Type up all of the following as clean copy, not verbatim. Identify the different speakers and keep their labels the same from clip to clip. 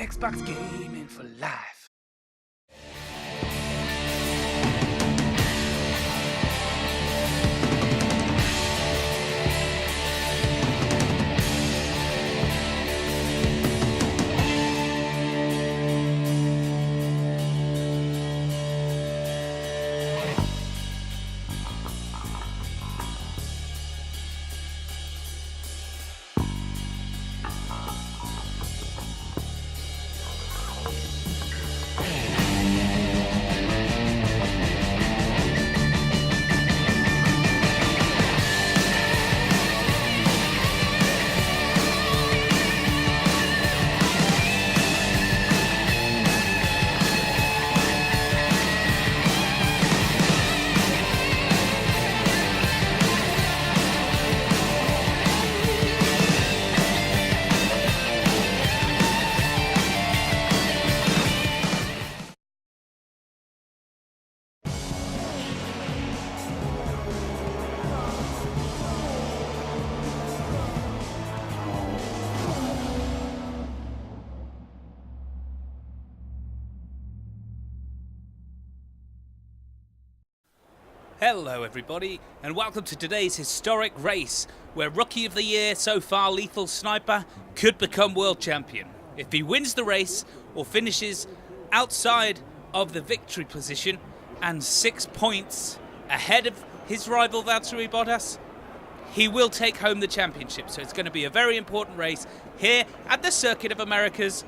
Speaker 1: Xbox gaming for life.
Speaker 2: Hello everybody, and welcome to today's historic race, where Rookie of the Year so far Lethal Sniper could become world champion. If he wins the race, or finishes outside of the victory position, and 6 points ahead of his rival Valtteri Bottas, he will take home the championship. So it's going to be a very important race here at the Circuit of Americas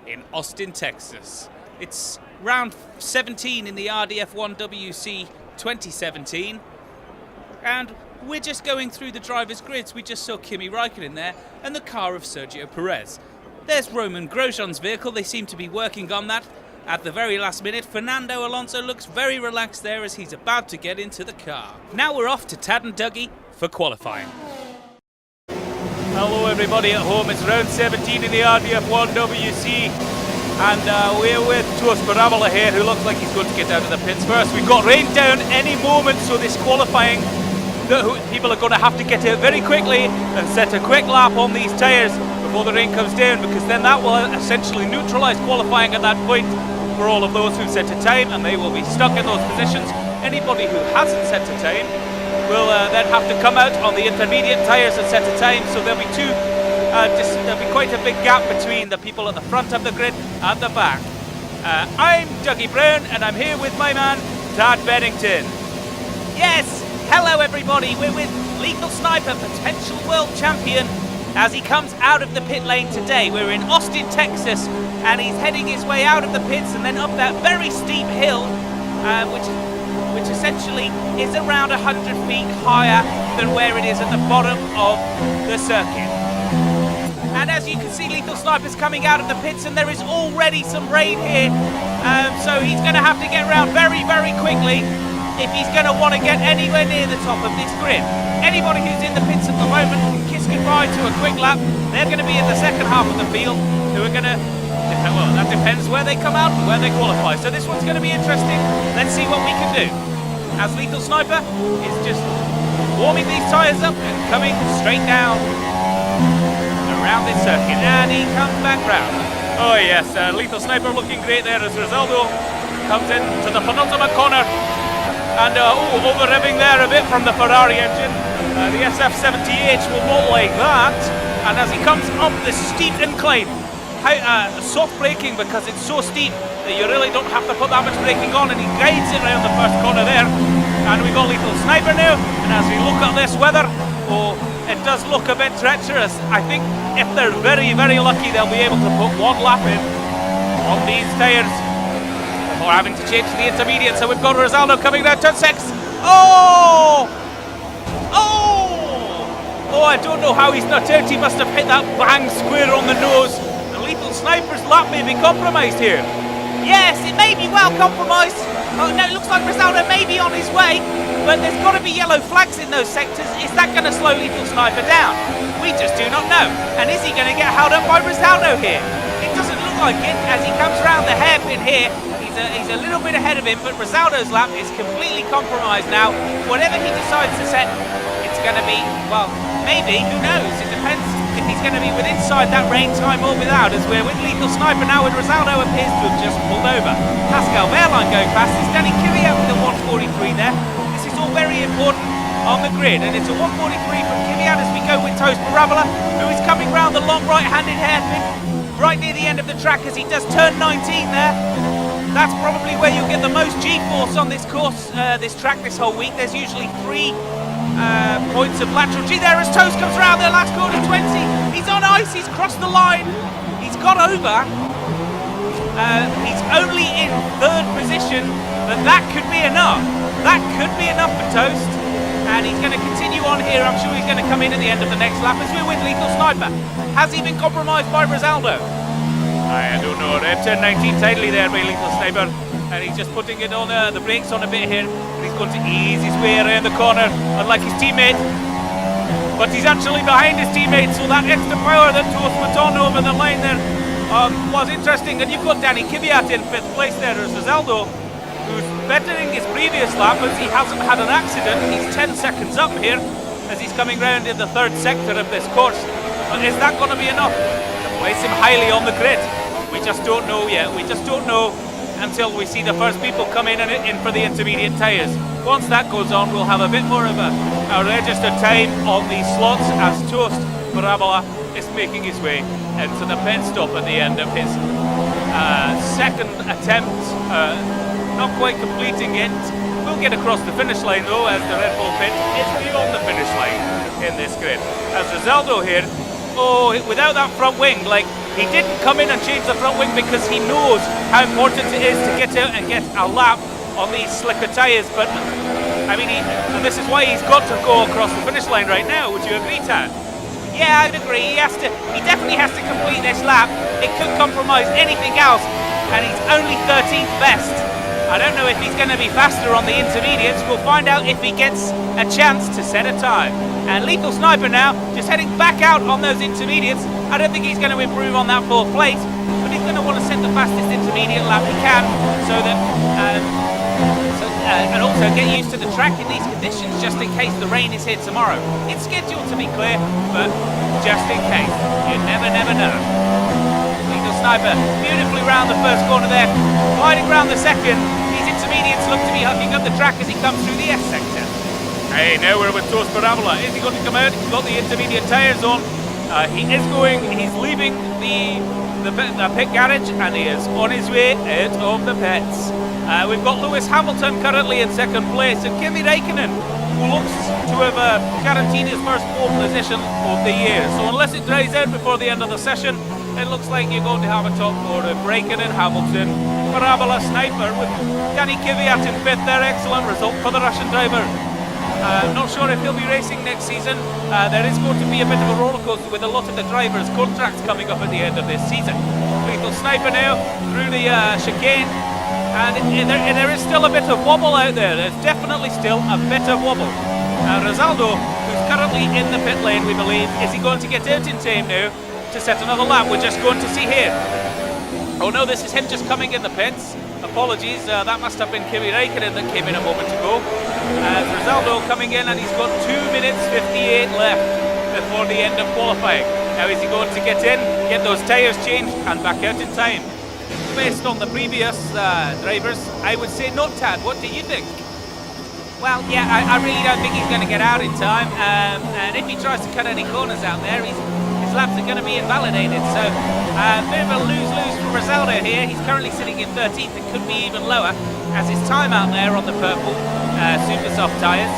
Speaker 2: in Austin, Texas. It's round 17 in the RDF1WC2017, and we're just going through the drivers' grids. We just saw Kimi Räikkönen there and the car of Sergio Perez. There's Roman Grosjean's vehicle. They seem to be working on that at the very last minute. Fernando Alonso looks very relaxed there as he's about to get into the car. Now we're off to Tad and Dougie for qualifying.
Speaker 3: Hello everybody at home, it's round 17 in the RDF1WC. And we're with ToastParabola here, who looks like he's going to get out of the pits first. We've got rain down any moment, so this qualifying, people are going to have to get out very quickly and set a quick lap on these tyres before the rain comes down, because then that will essentially neutralise qualifying at that point for all of those who set a time, and they will be stuck in those positions. Anybody who hasn't set a time will then have to come out on the intermediate tyres and set a time, so there'll be there'll be quite a big gap between the people at the front of the grid and the back. I'm Dougie Brown, and I'm here with my man, Tad Bennington.
Speaker 2: Yes, hello everybody, we're with Lethal Sniper, potential world champion, as he comes out of the pit lane today. We're in Austin, Texas, and he's heading his way out of the pits and then up that very steep hill, which essentially is around 100 feet higher than where it is at the bottom of the circuit. And as you can see, Lethal Sniper's coming out of the pits, and there is already some rain here, so he's going to have to get around very, very quickly if he's going to want to get anywhere near the top of this grid. Anybody who's in the pits at the moment can kiss goodbye to a quick lap. They're going to be in the second half of the field, who are going to, well, that depends where they come out and where they qualify. So this one's going to be interesting. Let's see what we can do. As Lethal Sniper is just warming these tyres up and coming straight down around this circuit, and he comes back round.
Speaker 3: Oh yes, Lethal Sniper looking great there as Rizaldo comes in to the penultimate corner, and over-revving there a bit from the Ferrari engine. The SF70H will not like that, and as he comes up the steep incline, soft braking because it's so steep that you really don't have to put that much braking on, and he guides it around the first corner there. And we've got Lethal Sniper now, and as we look at this weather, it does look a bit treacherous. I think if they're very, very lucky, they'll be able to put one lap in on these tyres before having to change to the intermediate. So we've got Rizaldo coming down turn 6. Oh, I don't know how he's not out. He must have hit that bang square on the nose. The Lethal Sniper's lap may be compromised here.
Speaker 2: Yes, it may be well compromised. Oh no, it looks like Rizaldo may be on his way, but there's got to be yellow flags in those sectors. Is that going to slow Lethal Sniper down? We just do not know. And is he going to get held up by Rizaldo here? It doesn't look like it. As he comes around the hairpin here, he's a little bit ahead of him, but Rizaldo's lap is completely compromised now. Whatever he decides to set, it's going to be, well, maybe, who knows? It depends. if he's going to be with inside that rain time or without, as we're with Lethal Sniper now, and Rosaldo appears to have just pulled over. Pascal Wehrlein going past. It's Danny Kvyat with a 143 there. This is all very important on the grid, and it's a 143 from Kvyat as we go with ToastParabola, who is coming round the long right-handed hairpin right near the end of the track as he does turn 19 there. That's probably where you'll get the most G-force on this course, this track this whole week. There's usually 3 points of lateral G there as Toast comes round there, last corner 20. He's on ice, he's crossed the line, he's got over. He's only in 3rd position, but that could be enough. That could be enough for Toast. And he's going to continue on here. I'm sure he's going to come in at the end of the next lap as we're with Lethal Sniper. Has he been compromised by Rosaldo?
Speaker 3: I don't know. They've turned 19 tightly there by Lethal Sniper. And he's just putting it on the brakes on a bit here. And he's going to ease his way around the corner, unlike his teammate. But he's actually behind his teammate, so that extra power that Toast put on over the line there was interesting. And you've got Danny Kvyat in 5th place there as Rosaldo, who's bettering his previous lap as he hasn't had an accident. He's 10 seconds up here as he's coming round in the 3rd sector of this course. But is that going to be enough to place him highly on the grid? We just don't know yet. We just don't know until we see the first people come in and in for the intermediate tyres. Once that goes on, we'll have a bit more of a registered time on these slots as ToastParabola is making his way into the pit stop at the end of his second attempt. Not quite completing it. We'll get across the finish line though, as the Red Bull pit is beyond the finish line in this grid. As Rosaldo here, without that front wing, like, he didn't come in and change the front wing because he knows how important it is to get out and get a lap on these slicker tyres. But I mean, and this is why he's got to go across the finish line right now. Would you agree, Tad?
Speaker 2: Yeah, I'd agree. He definitely has to complete this lap. It could compromise anything else, and he's only 13th best. I don't know if he's going to be faster on the intermediates. We'll find out if he gets a chance to set a time. And Lethal Sniper now just heading back out on those intermediates. I don't think he's going to improve on that 4th place, but he's going to want to set the fastest intermediate lap he can, so that and also get used to the track in these conditions, just in case the rain is here tomorrow. It's scheduled to be clear, but just in case, you never know. Lethal Sniper beautifully round the first corner there, gliding round the second. These intermediates look to be hugging up the track as he comes through the S sector.
Speaker 3: Hey, now we're with ToastParabola. Is he going to come out? He's got the intermediate tyres on. He's leaving the pit garage, and he is on his way out of the pits. We've got Lewis Hamilton currently in 2nd place, and Kimi Räikkönen, who looks to have guaranteed his first pole position of the year. So unless it dries out before the end of the session, it looks like you're going to have a top 4 of Räikkönen, Hamilton, Parabola, Sniper, with Danny Kvyat in 5th there. Excellent result for the Russian driver. Not sure if he'll be racing next season. There is going to be a bit of a roller coaster with a lot of the drivers' contracts coming up at the end of this season. Lethal Sniper now through the chicane, and there is still a bit of wobble out there. There's definitely still a bit of wobble. Rosaldo, who's currently in the pit lane, we believe, is he going to get out in time now to set another lap? We're just going to see here. Oh no, this is him just coming in the pits. Apologies, that must have been Kimi Räikkönen that came in a moment ago. Rosaldo coming in, and he's got 2 minutes 58 left before the end of qualifying. Now is he going to get in, get those tyres changed, and back out in time? Based on the previous drivers, I would say not, Tad. What do you think? Well, yeah, I really don't think he's going to get out in time, and if he tries to cut any corners out there, his laps are going to be invalidated. So a bit of a lose-lose for Rosaldo here. He's currently sitting in 13th. It could be even lower, as his time out there on the purple super soft tyres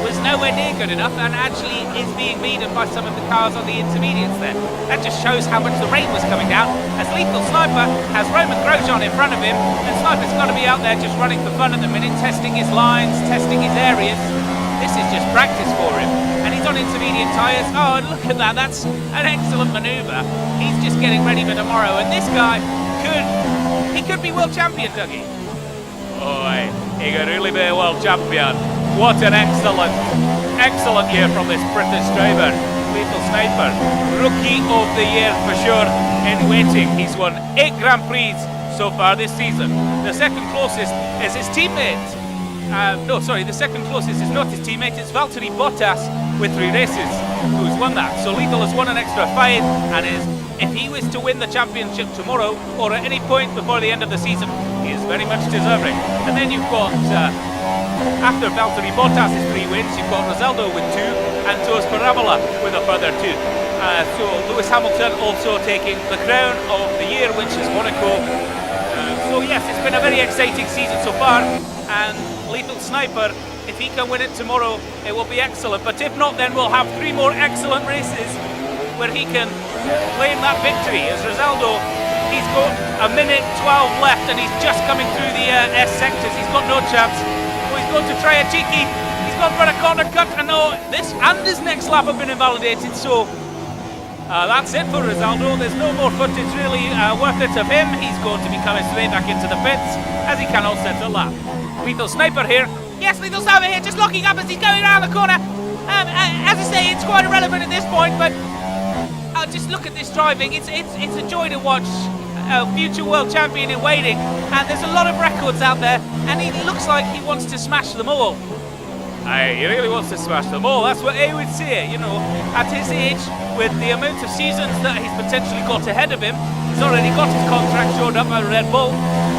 Speaker 3: was nowhere near good enough, and actually is being beaten by some of the cars on the intermediates there. That just shows how much the rain was coming down, as Lethal Sniper has Roman Grosjean in front of him, and Sniper's got to be out there just running for fun at the minute, testing his lines, testing his areas. This is just practice for him, and he's on intermediate tyres. Oh, and look at that, that's an excellent manoeuvre. He's just getting ready for tomorrow, and this guy could be world champion, Dougie. Oh, he could really be a world champion. What an excellent year from this British driver. Lethal Sniper, rookie of the year for sure in waiting. He's won 8 Grand Prix so far this season. The second closest is his teammate. The second closest is not his teammate, it's Valtteri Bottas, with 3 races. Who's won that? So Lethal has won an extra 5, and if he was to win the championship tomorrow or at any point before the end of the season, he is very much deserving. And then you've got, after Valtteri Bottas' 3 wins, you've got Rizaldo with 2 and ToastParabola with a further 2. So Lewis Hamilton also taking the crown of the year, which is Monaco. So yes, it's been a very exciting season so far, and Lethal Sniper, if he can win it tomorrow, it will be excellent. But if not, then we'll have 3 more excellent races where he can claim that victory. As Rizaldo, he's got a minute 12 left, and he's just coming through the S sectors. He's got no chance. Oh, he's going to try a cheeky. He's gone for a corner cut, and no, this and his next lap have been invalidated. So that's it for Rizaldo. There's no more footage really worth it of him. He's going to be coming straight back into the pits as he cannot set a lap. Lethal Sniper here.
Speaker 2: Yes, Lethal Sniper here, just locking up as he's going around the corner. As I say, it's quite irrelevant at this point, but just look at this driving. It's a joy to watch a future world champion in waiting, and there's a lot of records out there, and he looks like he wants to smash them all.
Speaker 3: He really wants to smash them all. That's what I would say, you know, at his age, with the amount of seasons that he's potentially got ahead of him. He's already got his contract shored up by Red Bull.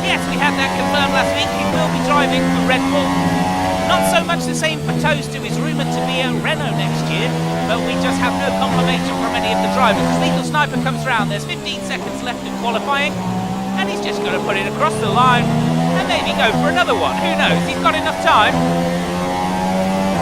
Speaker 3: Yes, we had that confirmed last week. He will be driving for Red Bull. Not so much the same for Toast, who is rumoured to be at Renault next year, but we just have no confirmation from any of the drivers. As Lethal Sniper comes round, there's 15 seconds left in qualifying, and he's just going to put it across the line and maybe go for another one. Who knows? He's got enough time.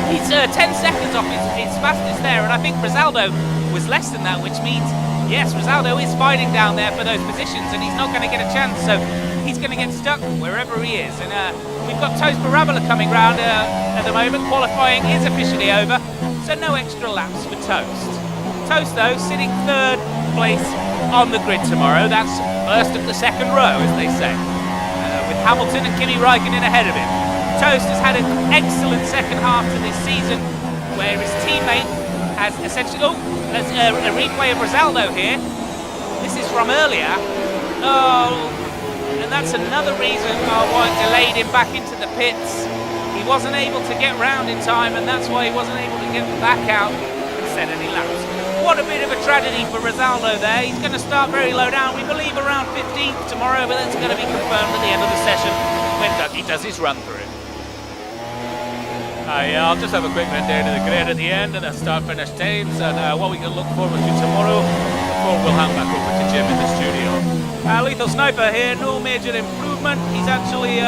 Speaker 3: He's 10 seconds off his fastest there, and I think Rizaldo was less than that, which means, yes, Rizaldo is fighting down there for those positions, and he's not going to get a chance, so he's going to get stuck wherever he is. And we've got ToastParabola coming round at the moment. Qualifying is officially over, so no extra laps for Toast. Toast, though, sitting 3rd place on the grid tomorrow. That's first of the second row, as they say, with Hamilton and Kimi Räikkönen ahead of him. Toast has had an excellent second half to this season, where his teammate has essentially... Oh, there's a replay of Rizaldo here. This is from earlier. Oh, and that's another reason why it delayed him back into the pits. He wasn't able to get round in time, and that's why he wasn't able to get back out and set any laps. What a bit of a tragedy for Rizaldo there. He's going to start very low down. We believe around 15th tomorrow, but that's going to be confirmed at the end of the session when Dougie does his run through. I'll just have a quick rundown of the grid at the end and the start-finish times and what we can look forward to tomorrow before we'll hand back over to Jim in the studio. Lethal Sniper here, no major improvement. He's actually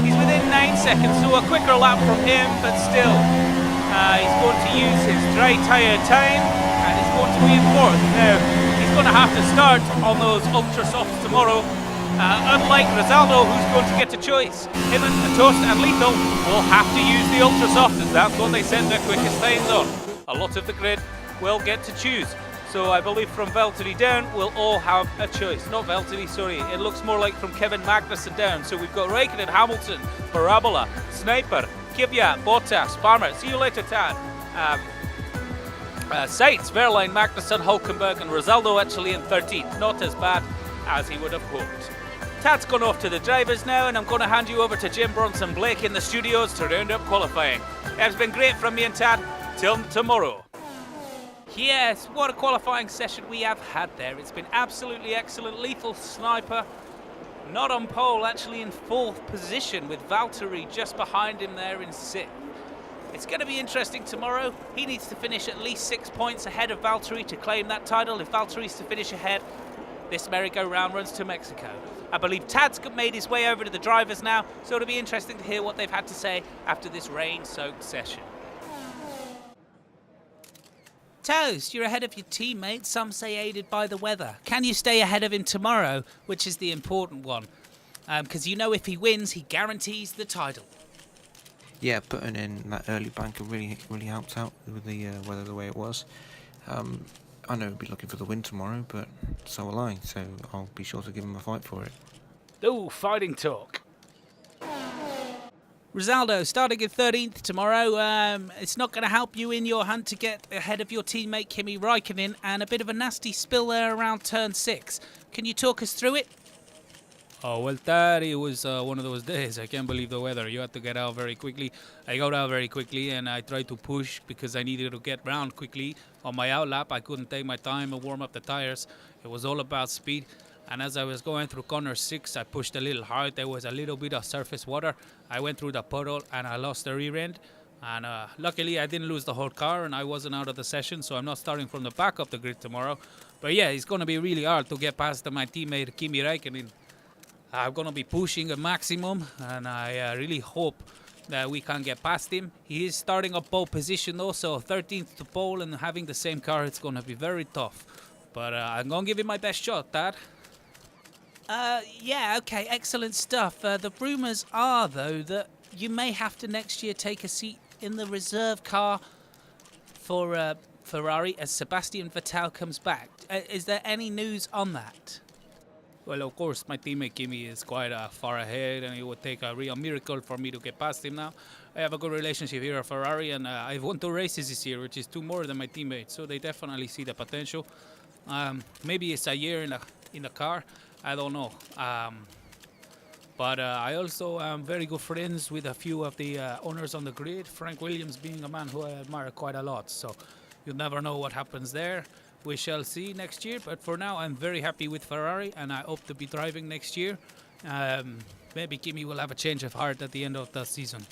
Speaker 3: he's within 9 seconds, so a quicker lap from him, but still he's going to use his dry tyre time and he's going to be in 4th. Now, he's going to have to start on those ultra softs tomorrow. Unlike Rizaldo, who's going to get a choice. Him and Toast and Lethal will have to use the ultra soft, as that's what they set their quickest times on. A lot of the grid will get to choose. So I believe from Valtteri down, we'll all have a choice. Not Valtteri, sorry. It looks more like from Kevin Magnussen down. So we've got Räikkönen, Hamilton, Parabola, Sniper, Kvyat, Bottas, Farmer. See you later, Tad. Sainz, Verline, Magnussen, Hulkenberg, and Rizaldo actually in 13th. Not as bad as he would have hoped. Tad's gone off to the drivers now, and I'm going to hand you over to Jim, Bronson, Blake in the studios to round up qualifying. It's been great from me and Tad. Till tomorrow. Yes, what a qualifying session we have had there. It's been absolutely excellent. Lethal Sniper not on pole, actually in 4th position, with Valtteri just behind him there in 6th. It's going to be interesting tomorrow. He needs to finish at least 6 points ahead of Valtteri to claim that title. If Valtteri's to finish ahead, this merry-go-round runs to Mexico. I believe Tad's made his way over to the drivers now, so it'll be interesting to hear what they've had to say after this rain-soaked session. Toast, you're ahead of your teammate, some say aided by the weather. Can you stay ahead of him tomorrow, which is the important one? Because you know if he wins, he guarantees the title.
Speaker 4: Yeah, putting in that early banker really helped out with the weather the way it was. I know he'll be looking for the win tomorrow, but so will I, so I'll be sure to give him a fight for it.
Speaker 3: Oh, fighting talk.
Speaker 2: Rizaldo starting in 13th tomorrow. It's not going to help you in your hunt to get ahead of your teammate Kimi Räikkönen, and a bit of a nasty spill there around turn 6. Can you talk us through it?
Speaker 5: Oh, well, Dad, it was one of those days. I can't believe the weather. You had to get out very quickly. I got out very quickly, and I tried to push because I needed to get round quickly on my out lap. I couldn't take my time and warm up the tires. It was all about speed. And as I was going through corner 6, I pushed a little hard. There was a little bit of surface water. I went through the puddle, and I lost the rear end. And luckily, I didn't lose the whole car, and I wasn't out of the session, so I'm not starting from the back of the grid tomorrow. But yeah, it's going to be really hard to get past my teammate Kimi Räikkönen. I'm going to be pushing a maximum, and I really hope that we can get past him. He is starting a pole position though, so 13th to pole, and having the same car, it's going to be very tough. But I'm going to give it my best shot, Dad. Yeah, okay, excellent stuff. The rumours are, though, that you may have to next year take a seat in the reserve car for Ferrari as Sebastian Vettel comes back. Is there any news on that? Well, of course, my teammate Kimi is quite far ahead, and it would take a real miracle for me to get past him now. I have a good relationship here at Ferrari, and I've won 2 races this year, which is 2 more than my teammates, so they definitely see the potential. Maybe it's a year in the car, I don't know. But I also am very good friends with a few of the owners on the grid, Frank Williams being a man who I admire quite a lot, so you never know what happens there. We shall see next year, but for now I'm very happy with Ferrari, and I hope to be driving next year. Maybe Kimi will have a change of heart at the end of the season.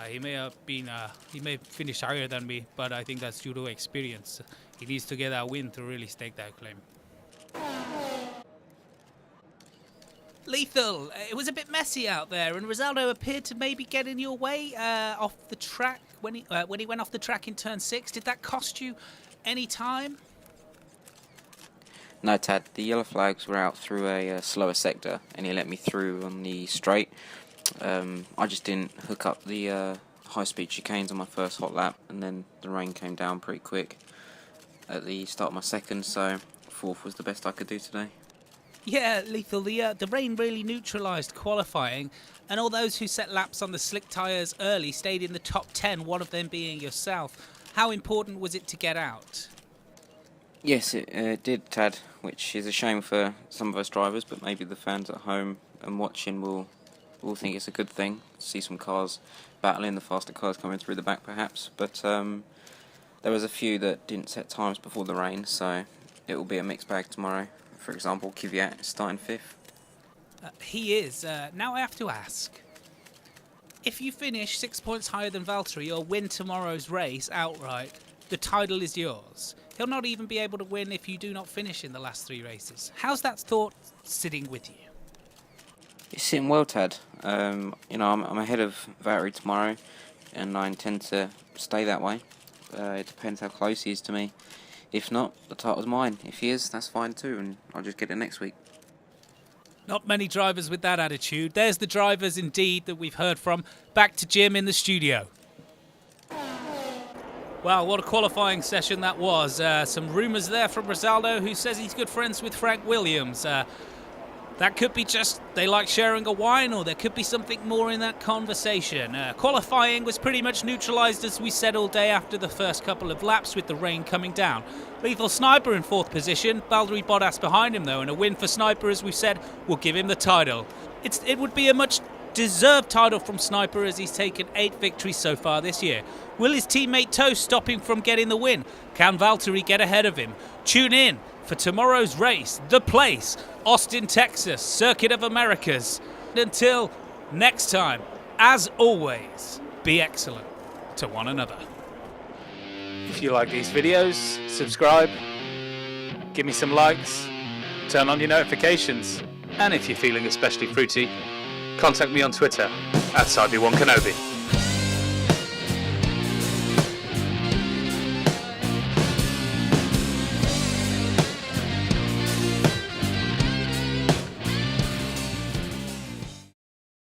Speaker 5: He may finish higher than me, but I think that's due to experience. He needs to get that win to really stake that claim.
Speaker 2: Lethal, it was a bit messy out there, and Ronaldo appeared to maybe get in your way off the track when he went off the track in turn 6. Did that cost you any time?
Speaker 6: No, Tad, the yellow flags were out through a slower sector, and he let me through on the straight. I just didn't hook up the high-speed chicanes on my first hot lap, and then the rain came down pretty quick at the start of my second, so 4th was the best I could do today.
Speaker 2: Yeah, Lethal, the rain really neutralised qualifying, and all those who set laps on the slick tyres early stayed in the top 10, one of them being yourself. How important was it to get out?
Speaker 6: Yes, it did, Tad, which is a shame for some of us drivers, but maybe the fans at home and watching will think it's a good thing. See some cars battling, the faster cars coming through the back perhaps, but there was a few that didn't set times before the rain, so it will be a mixed bag tomorrow. For example, Kvyat is starting 5th.
Speaker 2: He is. Now I have to ask, if you finish 6 points higher than Valtteri or win tomorrow's race outright, the title is yours. He'll not even be able to win if you do not finish in the last 3 races. How's that thought sitting with you?
Speaker 6: It's sitting well, Tad. I'm ahead of Valtteri tomorrow, and I intend to stay that way. It depends how close he is to me. If not, the title's mine. If he is, that's fine too, and I'll just get it next week.
Speaker 2: Not many drivers with that attitude. There's the drivers indeed that we've heard from. Back to Jim in the studio. Wow, what a qualifying session that was. Some rumours there from Ronaldo, who says he's good friends with Frank Williams. That could be just they like sharing a wine, or there could be something more in that conversation. Qualifying was pretty much neutralised, as we said, all day after the first couple of laps with the rain coming down. Lethal Sniper in 4th position, Valtteri Bottas behind him though, and a win for Sniper, as we've said, will give him the title. It would be a much deserved title from Sniper, as he's taken 8 victories so far this year. Will his teammate Toast stop him from getting the win? Can Valtteri get ahead of him? Tune in for tomorrow's race, The Place, Austin, Texas, Circuit of Americas. Until next time, as always, be excellent to one another.
Speaker 3: If you like these videos, subscribe, give me some likes, turn on your notifications, and if you're feeling especially fruity, contact me on Twitter @Sib1kenobi.